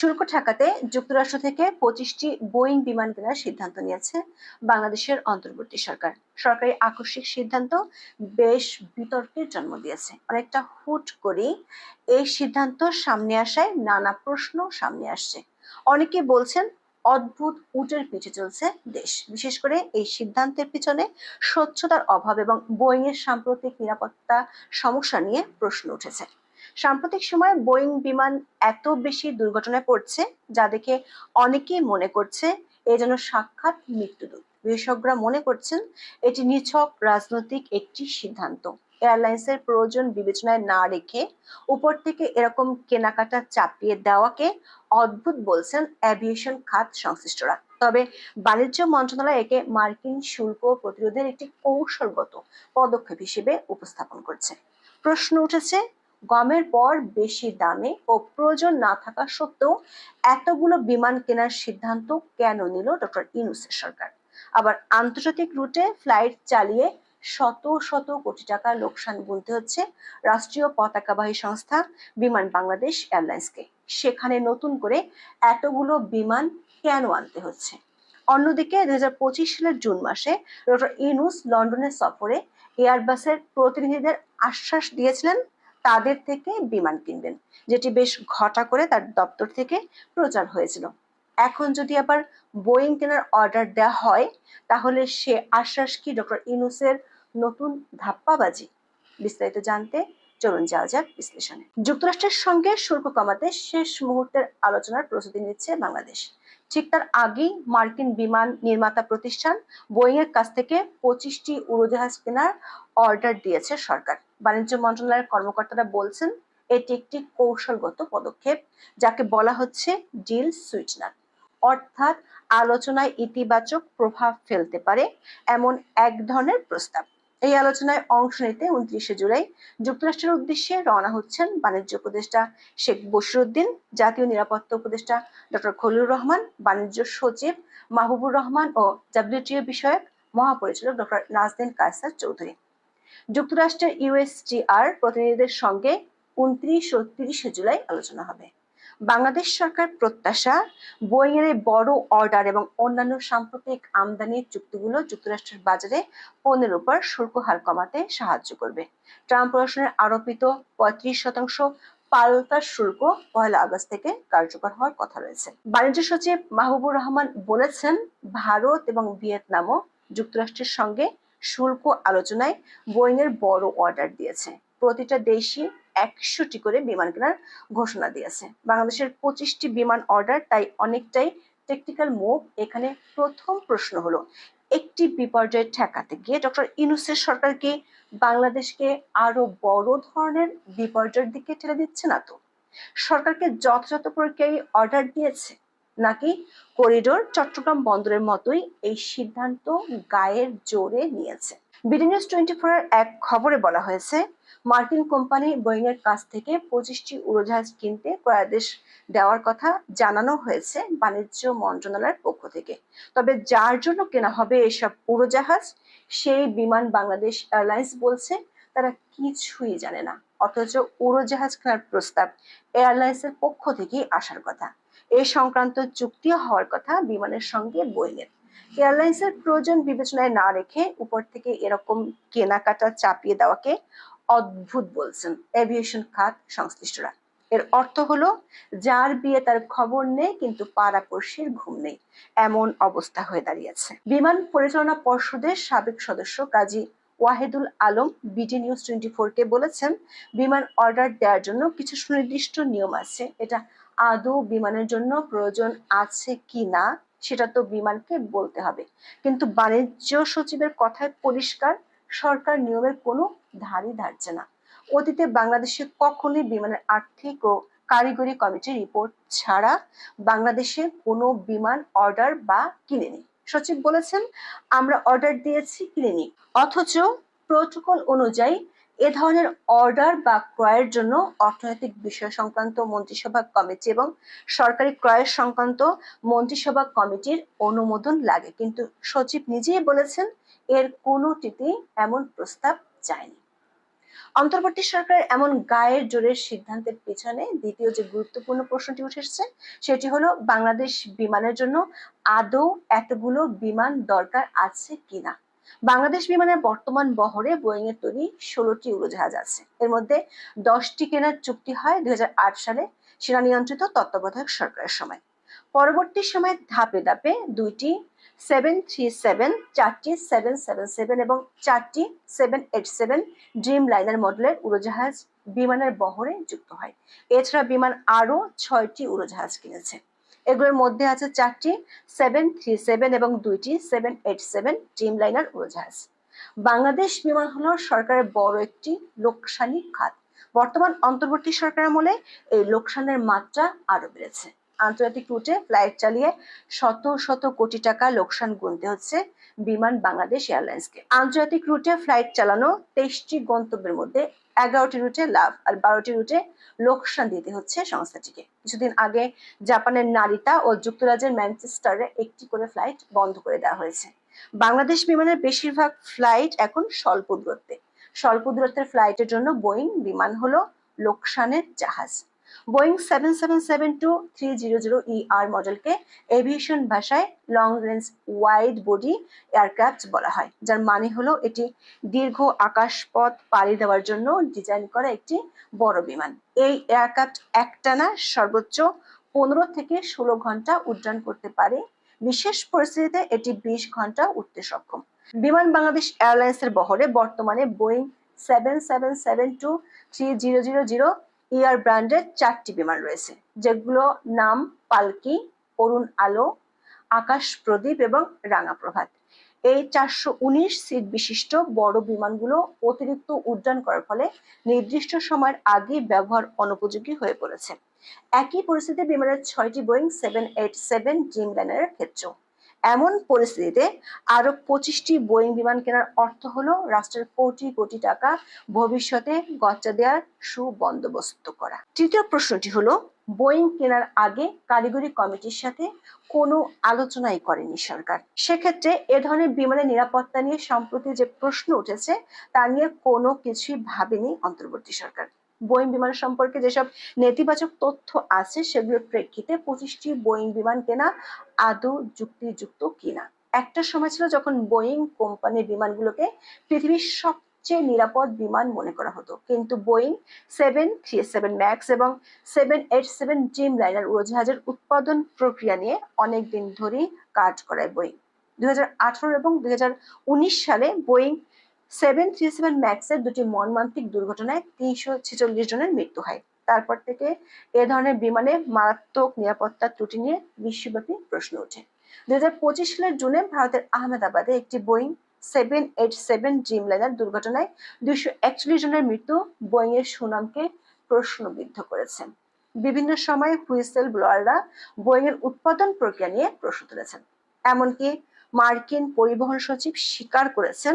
শুল্ক ঠেকাতে যুক্তরাষ্ট্র থেকে 25টি বোয়িং বিমান কেনার সিদ্ধান্ত নিয়েছে বাংলাদেশের অন্তর্বর্তী সরকার। সরকারি আকস্মিক সিদ্ধান্ত বেশ বিতর্কের জন্ম দিয়েছে। অনেকটা হুট করেই এই সিদ্ধান্ত সামনে আসায় নানা প্রশ্ন সামনে আসছে। অনেকে বলছেন অদ্ভুত উটের পিঠে চলছে দেশ। বিশেষ করে এই সিদ্ধান্তের পিছনে স্বচ্ছতার অভাব এবং বোয়িং এর সাম্প্রতিক নিরাপত্তা সমস্যা নিয়ে প্রশ্ন উঠেছে। সাম্প্রতিক সময়ে বোয়িং বিমান এত বেশি দুর্ঘটনায় পড়ছে যা দেখে অনেকেই মনে করছে এ যেন সাক্ষাৎ মৃত্যুদূত। বিশেষজ্ঞরা মনে করছেন এটি নিছক রাজনৈতিক একটি সিদ্ধান্ত। এয়ারলাইন্সের প্রয়োজন বিবেচনায় না রেখে উপর থেকে এরকম কেনাকাটা চাপিয়ে দেওয়াকে অদ্ভুত বলছেন অ্যাভিয়েশন খাত সংশ্লিষ্টরা। তবে বাণিজ্য মন্ত্রণালয় একে মার্কিন শুল্ক প্রতিরোধের একটি কৌশলগত পদক্ষেপ হিসেবে উপস্থাপন করছে। প্রশ্ন উঠেছে, গমের পর বেশি দামে ও প্রয়োজন না থাকা সত্ত্বেও এতগুলো বিমান কেনার সিদ্ধান্ত কেন নিল ডক্টর ইউনূসের সরকার? আবার আন্তর্জাতিক রুটে ফ্লাইট চালিয়ে শত শত কোটি টাকা লোকসান গুনতে হচ্ছে রাষ্ট্রীয় পতাকাবাহী সংস্থা বিমান বাংলাদেশ এয়ারলাইন্সকে। সেখানে নতুন করে এতগুলো বিমান কেন আনতে হচ্ছে? অন্যদিকে 2025 সালের জুন মাসে ডক্টর ইউনূস লন্ডনের সফরে এয়ারবাসের প্রতিনিধিদের আশ্বাস দিয়েছিলেন তাদের থেকে বিমান কিনবেন, যেটি বেশ ঘটা করে তার দপ্তর থেকে প্রচার হয়েছিল। এখন যদি আবার বোয়িং কেনার অর্ডার দেওয়া হয়, তাহলে সে আশ্বাস কি ডক্টর ইউনূসের নতুন ধাপ্পাবাজি? বিস্তারিত জানতে চলুন যাওয়া যাক বিশ্লেষণে। যুক্তরাষ্ট্রের সঙ্গে শুল্ক কমাতে শেষ মুহূর্তের আলোচনার প্রস্তুতি নিচ্ছে বাংলাদেশ। ঠিক তার আগেই মার্কিন বিমান নির্মাতা প্রতিষ্ঠান বোয়িং এর কাছ থেকে 25টি উড়োজাহাজ কেনার অর্ডার দিয়েছে সরকার। বাণিজ্য মন্ত্রণালয়ের কর্মকর্তারা বলছেন এটি একটি কৌশলগত পদক্ষেপ, যাকে বলা হচ্ছে ডিল সুইটনার, অর্থাৎ আলোচনায় ইতিবাচক প্রভাব ফেলতে পারে এমন এক ধরনের প্রস্তাব। এই আলোচনায় অংশ নিতে 29 জুলাই যুক্তরাষ্ট্রের উদ্দেশ্যে রওনা হচ্ছেন বাণিজ্য উপদেষ্টা শেখ বশিরউদ্দিন, জাতীয় নিরাপত্তা উপদেষ্টা ডক্টর খলিলুর রহমান, বাণিজ্য সচিব মাহবুবুর রহমান ও ডব্লিউটিও বিষয়ক মহাপরিচালক ডক্টর নাজনীন কায়সার চৌধুরী। যুক্তরাষ্ট্রের ইউএসটিআর প্রতিনিধিদের সঙ্গে 29 ও 30 জুলাই আলোচনা হবে। বাংলাদেশ সরকার প্রত্যাশা, বোয়িং এর বড় অর্ডার এবং অন্যান্য সাম্প্রতিক আমদানির চুক্তিগুলো যুক্তরাষ্ট্রের বাজারে পণ্যের উপর শুল্ক হার কমাতে সাহায্য করবে। ট্রাম্প প্রশাসনের আরোপিত 35% পাল্টা শুল্ক 1 আগস্ট থেকে কার্যকর হওয়ার কথা রয়েছে। বাণিজ্য সচিব মাহবুবুর রহমান বলেছেন, ভারত এবং ভিয়েতনামও যুক্তরাষ্ট্রের সঙ্গে শুল্ক আলোচনায় বোয়িং এর বড় অর্ডার দিয়েছে। প্রতিটা দেশই 100টি করে বিমান কেনার ঘোষণা দিয়েছে। বাংলাদেশের 25টি বিমান অর্ডার তাই অনেকটাই টেকনিক্যাল মুভ। এখানে প্রথম প্রশ্ন হলো, একটি বিপর্যয় ঠেকাতে গিয়ে ডক্টর ইউনূসের সরকার কি বাংলাদেশকে আরো বড় ধরনের বিপর্যয়ের দিকে ঠেলে দিচ্ছে না তো? সরকারকে যথাযথ প্রক্রিয়ায় অর্ডার দিয়েছে, নাকি করিডোর চট্টগ্রাম বন্দরের মতোই এই সিদ্ধান্ত গায়ের জোরে নিয়েছে? বিডি নিউজ 24 এর এক খবরে বলা হয়েছে, মার্কিন কোম্পানি বোয়িং এর কাছ থেকে 25টি উড়োজাহাজ কিনতে ক্রয়াদেশ দেওয়ার কথা জানানো হয়েছে বাণিজ্য মন্ত্রণালয়ের পক্ষ থেকে। তবে যার জন্য কেনা হবে এসব উড়োজাহাজ, সেই বিমান বাংলাদেশ এয়ারলাইন্স বলছে তারা কিছুই জানে না। অথচ উড়োজাহাজ কেনার প্রস্তাব এয়ারলাইন্সের পক্ষ থেকেই আসার কথা। এই সংক্রান্ত চুক্তিও হওয়ার কথা বিমানের সঙ্গে বোয়িং এর। এয়ারলাইন্সের প্রয়োজন বিবেচনায় না রেখে উপর থেকে এরকম কেনাকাটা চাপিয়ে দেওয়াকে অদ্ভুত বলছেন এভিয়েশন খাত সংশ্লিষ্টরা। এর অর্থ হলো, যার বিয়ে তার খবর নেই কিন্তু পাড়াপড়শির ঘুম নেই, এমন অবস্থা হয়ে দাঁড়িয়েছে। বিমান পরিচালনা পর্ষদের সাবেক সদস্য কাজী ওয়াহিদুল আলম বিডি নিউজ 24 কে বলেছেন, বিমান অর্ডার দেওয়ার জন্য কিছু সুনির্দিষ্ট নিয়ম আছে। এটা আদৌ বিমানের জন্য প্রয়োজন আছে কি না সেটা তো বিমানকে বলতে হবে। কিন্তু বাণিজ্য সচিবের কথায় পরিষ্কার, সরকার নিয়মের কোনো ধারই ধারছে না। অতীতে বাংলাদেশে কখনোই বিমানের আর্থিক ও কারিগরি কমিটির রিপোর্ট ছাড়া বাংলাদেশে কোনো বিমান অর্ডার বা কিনেনি। সচিব বলেছেন, আমরা অর্ডার দিয়েছি, কিনেনি। অথচ প্রোটোকল অনুযায়ী এ ধরনের অর্ডার বা ক্রয়ের জন্য অর্থনৈতিক বিষয় সংক্রান্ত মন্ত্রিসভা কমিটি এবং সরকারি ক্রয় সংক্রান্ত মন্ত্রিসভা কমিটির অনুমোদন লাগে। কিন্তু সচিব নিজেই বলেছেন এর কোনোটিতেই এমন প্রস্তাব যায়নি। অন্তর্বর্তী সরকারের এমন গায়ের জোরের সিদ্ধান্তের পিছনে দ্বিতীয় যে গুরুত্বপূর্ণ প্রশ্নটি উঠে এসেছে সেটি হলো বাংলাদেশ বিমানের জন্য আদৌ এতগুলো বিমান দরকার আছে কিনা। বাংলাদেশ বিমানের বর্তমান বহরে বোয়িং এর তৈরি 16টি উড়োজাহাজ আছে। এর মধ্যে 10টি কেনার চুক্তি হয় 2008 সালে সেনা নিয়ন্ত্রিত তত্ত্বাবধায়ক সরকারের সময়। পরবর্তী সময়ে ধাপে ধাপে 2টি 737, 4টি 777 এবং 4টি 787 ড্রিম লাইনার মডেলের উড়োজাহাজ বিমানের বহরে যুক্ত হয়। এছাড়া বিমান আরো 6টি উড়োজাহাজ কিনেছে। এগুলোর মধ্যে আছে 4টি 737 এবং 2টি 787 ড্রিম লাইনার উড়োজাহাজ। বাংলাদেশ বিমান হলো সরকারের বড় একটি লোকসানি খাত। বর্তমান অন্তর্বর্তী সরকার আমলে এই লোকসানের মাত্রা আরো বেড়েছে। আন্তর্জাতিক রুটে ফ্লাইট চালিয়ে শত শত কোটি টাকা লোকসান গুনতে হচ্ছে বিমান বাংলাদেশ এয়ারলাইন্সকে। আন্তর্জাতিক রুটে ফ্লাইট চালানো 23টি গন্তব্যের মধ্যে 11টি রুটে লাভ আর 12টি রুটে লোকসান দিতে হচ্ছে সংস্থাটিকে। কিছুদিন আগে জাপানের নারিতা ও যুক্তরাজ্যের ম্যানচেস্টারে একটি করে ফ্লাইট বন্ধ করে দেওয়া হয়েছে। বাংলাদেশ বিমানের বেশিরভাগ ফ্লাইট এখন স্বল্প দূরত্বে। স্বল্প দূরত্বের ফ্লাইটের জন্য বোয়িং বিমান হলো লোকসানের জাহাজ। বোয়িং 777-300ER মডেলকে এভিয়েশন ভাষায় long range wide body aircraft বলা হয়, যার মানে হলো এটি দীর্ঘ আকাশপথ পাড়ি দেওয়ার জন্য ডিজাইন করা একটি বড় বিমান। এই এয়ারক্রাফট একটানা সর্বোচ্চ 15 থেকে 16 ঘন্টা উড্ডয়ন করতে পারে। বিশেষ পরিস্থিতিতে এটি 20 ঘন্টা উঠতে সক্ষম। বিমান বাংলাদেশ এয়ারলাইন্সের বহরে বর্তমানে বোয়িং 777-300 ব্র্যান্ডের 4টি বিমান রয়েছে, যেগুলো নাম পালকি, অরুণ আলো, আকাশ প্রদীপ এবং রাঙা প্রভাত। এই 419 সিট বিশিষ্ট বড় বিমানগুলো অতিরিক্ত উড্ডয়ন করার ফলে নির্দিষ্ট সময়ের আগে ব্যবহার অনুপযোগী হয়ে পড়েছে। একই পরিস্থিতি বিমানের 6টি বোয়িং 787 ড্রিম লাইনারের ক্ষেত্রেও। এমন পরিস্থিতিতে আরো 25টি বোয়িং বিমান কেনার অর্থ হলো রাষ্ট্রের কোটি কোটি টাকা ভবিষ্যতে গচ্চা দেওয়ার সুবন্দোবস্ত করা। তৃতীয় প্রশ্নটি হলো, বোয়িং কেনার আগে কারিগরি কমিটির সাথে কোনো আলোচনাই করেনি সরকার। সেক্ষেত্রে এ ধরনের বিমানের নিরাপত্তা নিয়ে সম্প্রতি যে প্রশ্ন উঠেছে তা নিয়ে কোনো কিছুই ভাবেনি অন্তর্বর্তী সরকার। বোয়িং বিমান সম্পর্কে যেসব নেতিবাচক তথ্য আছে সেগুলোর প্রেক্ষিতে 25টি বোয়িং বিমান কেনা আদৌ যুক্তিযুক্ত কিনা। একটা সময় ছিল যখন বোয়িং কোম্পানির বিমানগুলোকে পৃথিবীর সবচেয়ে নিরাপদ বিমান মনে করা হতো, কিন্তু বোয়িং 737 ম্যাক্স এবং 787 ড্রিম লাইনার উড়োজাহাজের উৎপাদন প্রক্রিয়া নিয়ে অনেকদিন ধরেই কাজ করায় বোয়িং। 2018 এবং 2019 সালে বোয়িং 737 ম্যাক্সের দুটি মর্মান্তিক দুর্ঘটনায় 346 জনের মৃত্যু হয়। তারপর থেকে এ ধরনের বিমানে মারাত্মক নিরাপত্তা ত্রুটি নিয়ে বিশ্বব্যাপী প্রশ্ন ওঠে। 2025 সালের জুনে ভারতের আহমেদাবাদে একটি বোয়িং 787 ড্রিম লাইনার দুর্ঘটনায় 241 জনের মৃত্যু বোয়িং এর সুনামকে প্রশ্নবিদ্ধ করেছে। বিভিন্ন সময়ে হুইসেল ব্লোয়াররা বোয়িং এর উৎপাদন প্রক্রিয়া নিয়ে প্রশ্ন তুলেছেন। এমনকি মার্কিন পরিবহন সচিব স্বীকার করেছেন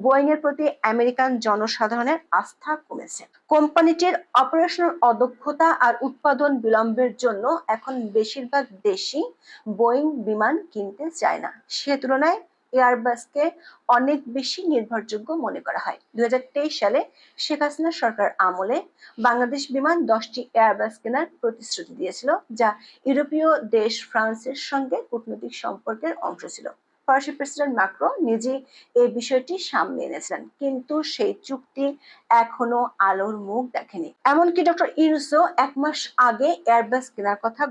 বোয়িং এর প্রতি আমেরিকান জনসাধারণের আস্থা কমেছে। কোম্পানিটির অপারেশনাল অদক্ষতা আর উৎপাদন বিলম্বের জন্য এখন বেশিরভাগ দেশই বোয়িং বিমান কিনতে চায় না। সে তুলনায় এয়ারবাসকে অনেক বেশি নির্ভরযোগ্য মনে করা হয়। 2023 সালে শেখ হাসিনা সরকার আমলে বাংলাদেশ বিমান 10টি এয়ারবাস কেনার প্রতিশ্রুতি দিয়েছিল, যা ইউরোপীয় দেশ ফ্রান্সের সঙ্গে কূটনৈতিক সম্পর্কের অংশ ছিল। ফরাসি প্রেসিডেন্ট ম্যাক্রো নিজেই এই বিষয়টি সামনে এনেছিলেন, কিন্তু সেই চুক্তি এখনো আলোর মুখ দেখেনি। এমনকি ডক্টর ইউনূসও 1 মাস আগে এয়ারবাস কেনার কথা